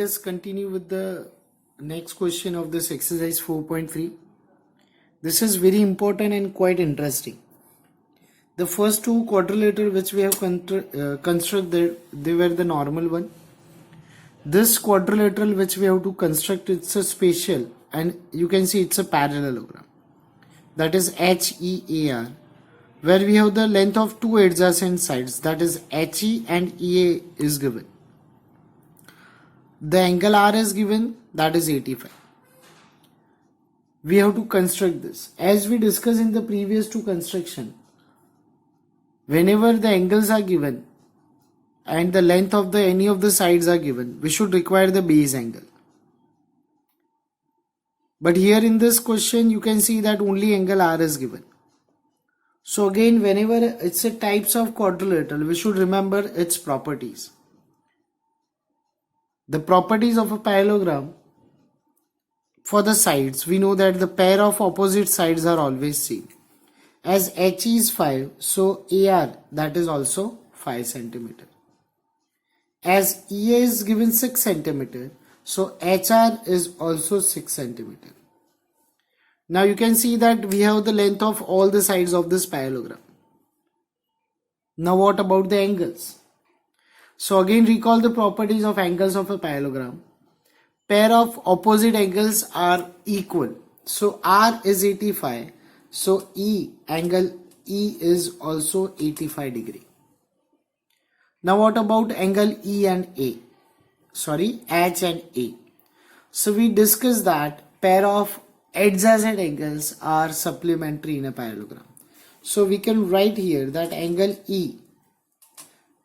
us continue with the next question of this exercise 4.3. This is very important and quite interesting. The first two quadrilateral which we have constructed, they were the normal one. This quadrilateral which we have to construct, it's a special, and you can see it's a parallelogram. That is HEAR, where we have the length of two adjacent sides, that is HE and EA is given. The angle R is given, that is 85. We have to construct this. As we discussed in the previous two construction, whenever the angles are given and the length of any of the sides are given, we should require the base angle. But here in this question, you can see that only angle R is given. So again, whenever it's a types of quadrilateral, we should remember its properties. The properties of a parallelogram, for the sides, we know that the pair of opposite sides are always same. As HE is 5, so AR, that is also 5 cm. As EA is given 6 cm, so HR is also 6 cm. Now you can see that we have the length of all the sides of this parallelogram. Now what about the angles? So again, recall the properties of angles of a parallelogram. Pair of opposite angles are equal. So R is 85. So angle E is also 85 degree. Now what about angle E and A? Sorry, H and A. So we discussed that pair of adjacent angles are supplementary in a parallelogram. So we can write here that angle E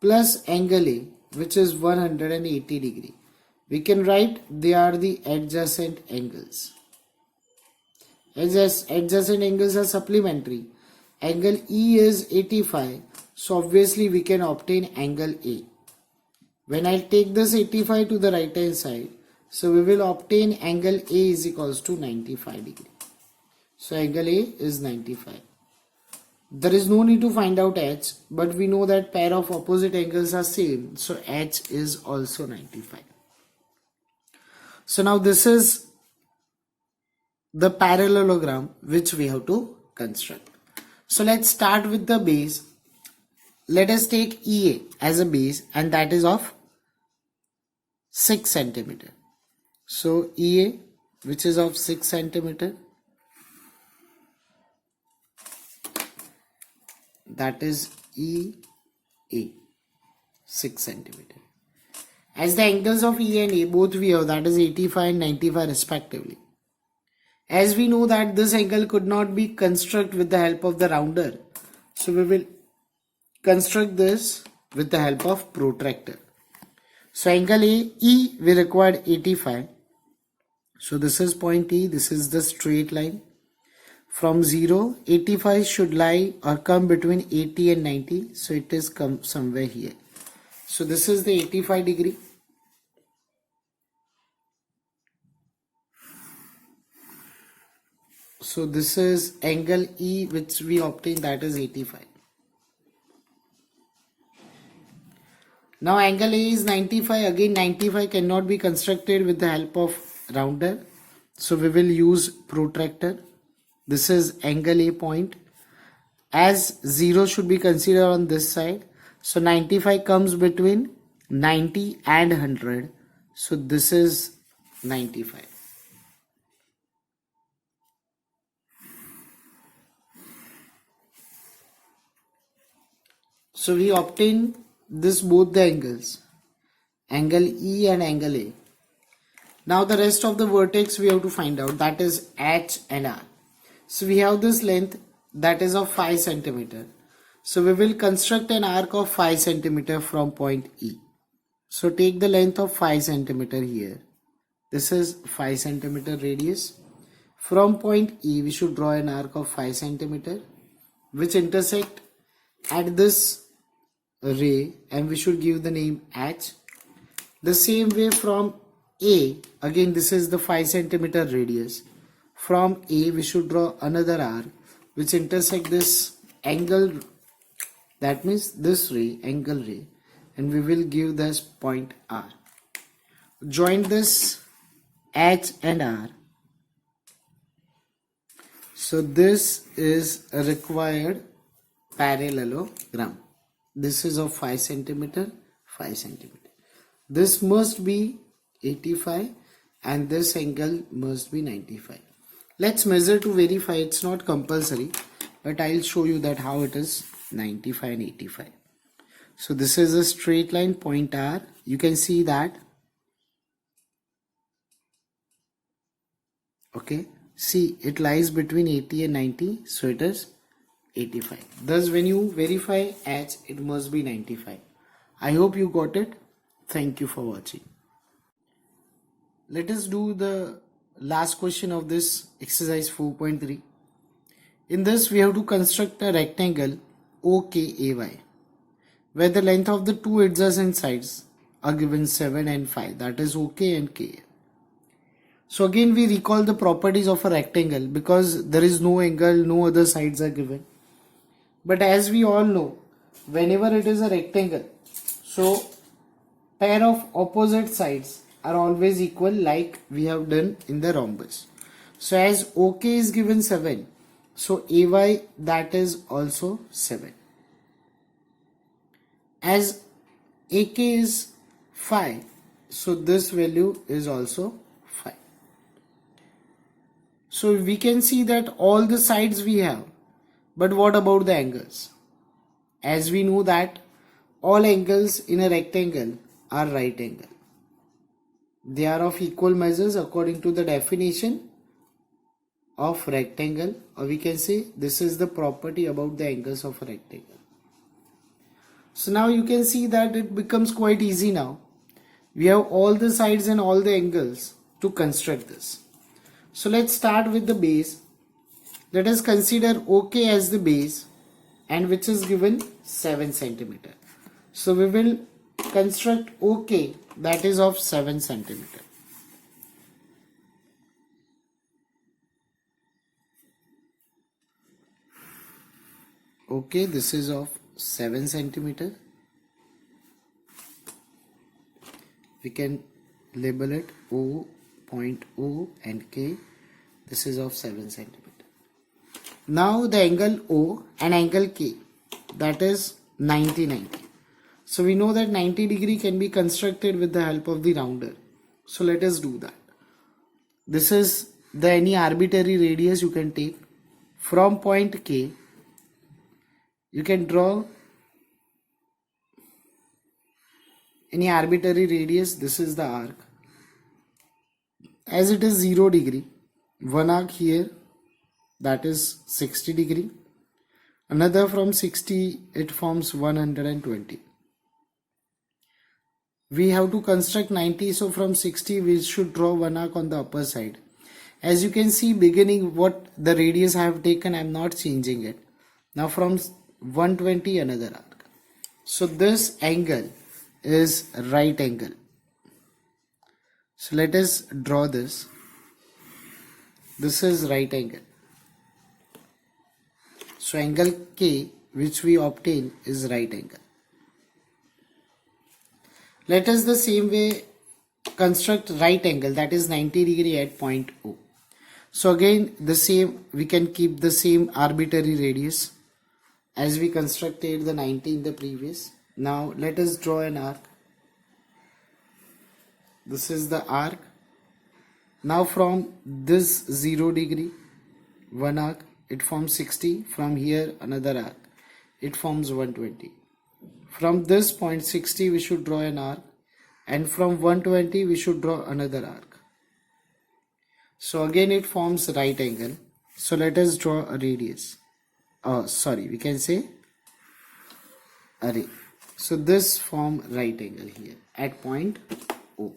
plus angle A, which is 180 degree. We can write they are the adjacent angles. Adjacent angles are supplementary. Angle E is 85, so obviously we can obtain angle A. When I take this 85 to the right hand side, so we will obtain angle A is equals to 95 degree. So angle A is 95. There is no need to find out H, but we know that pair of opposite angles are same, so H is also 95. So now this is the parallelogram which we have to construct. So let's start with the base. Let us take EA as a base, and that is of 6 cm. So EA, which is of 6 cm, that is EA, 6 cm. As the angles of E and A both we have, that is 85 and 95 respectively. As we know that this angle could not be constructed with the help of the rounder, so we will construct this with the help of protractor. So angle E we required 85. So this is point E, this is the straight line. From 0, 85 should lie or come between 80 and 90. So it is come somewhere here. So this is the 85 degree. So this is angle E which we obtained, that is 85. Now angle A is 95. Again 95 cannot be constructed with the help of rounder. So we will use protractor. This is angle A point. As 0 should be considered on this side. So 95 comes between 90 and 100. So this is 95. So we obtain this both the angles, angle E and angle A. Now the rest of the vertex we have to find out, that is H and R. So we have this length that is of 5 cm. So we will construct an arc of 5 cm from point E. So take the length of 5 cm here. This is 5 cm radius. From point E we should draw an arc of 5 cm which intersect at this ray, and we should give the name H. The same way from A, again this is the 5 cm radius. From A we should draw another arc which intersect this angle, that means this ray, angle ray, and we will give this point R. join this H and R. So this is a required parallelogram. This is of 5 centimeter, 5 centimeter. This must be 85 and this angle must be 95. Let's measure to verify. It's not compulsory, but I'll show you that how it is 95 and 85. So this is a straight line, point R. You can see that. Okay, see, it lies between 80 and 90, so it is 85. Thus when you verify H, it must be 95. I hope you got it. Thank you for watching. Let us do the last question of this exercise 4.3. In this we have to construct a rectangle OKAY where the length of the two adjacent sides are given 7 and 5, that is OK and K. So again we recall the properties of a rectangle because there is no angle, no other sides are given. But as we all know, whenever it is a rectangle, so pair of opposite sides are always equal, like we have done in the rhombus. So as OK is given 7, so AY, that is also 7. As AK is 5, so this value is also 5. So we can see that all the sides we have, but what about the angles? As we know that all angles in a rectangle are right angle. They are of equal measures according to the definition of rectangle, or we can say this is the property about the angles of a rectangle. So now you can see that it becomes quite easy now. We have all the sides and all the angles to construct this. So let's start with the base. Let us consider OK as the base, and which is given 7 centimeter. So we will construct OK, that is of 7 centimeter. Okay, this is of 7 centimeter. We can label it O, point O and K. This is of 7 centimeter. Now the angle O and angle K, that is 90-90. So we know that 90 degree can be constructed with the help of the rounder. So let us do that. This is the any arbitrary radius you can take. From point K, you can draw any arbitrary radius. This is the arc. As it is 0 degree, one arc here, that is 60 degree. Another from 60, it forms 120. We have to construct 90, so from 60 we should draw one arc on the upper side. As you can see, beginning what the radius I have taken, I am not changing it. Now from 120, another arc. So this angle is right angle. So let us draw this. This is right angle. So angle K which we obtain is right angle. Let us the same way construct right angle, that is 90 degree at point O. So again the same, we can keep the same arbitrary radius as we constructed the 90 in the previous. Now let us draw an arc. This is the arc. Now from this 0 degree, one arc, it forms 60. From here another arc, it forms 120. From this point 60 we should draw an arc, and from 120 we should draw another arc. So again it forms right angle. So let us draw a radius. We can say array. So this form right angle here at point O.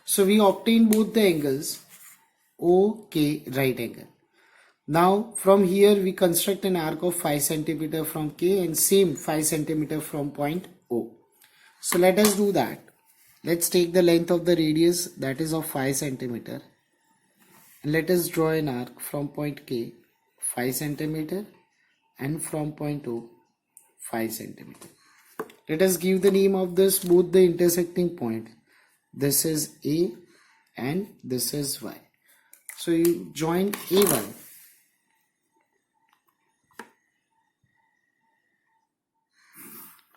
So we obtain both the angles OK right angle. Now from here we construct an arc of 5 centimeter from K and same 5 centimeter from point O. So let us do that. Let's take the length of the radius, that is of 5 centimeter. And let us draw an arc from point K 5 centimeter and from point O 5 centimeter. Let us give the name of this both the intersecting point. This is A and this is Y. So you join AY.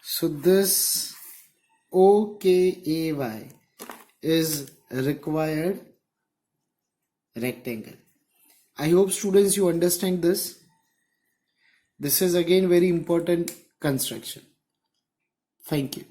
So this OKAY is required rectangle. I hope students you understand this. This is again very important construction. Thank you.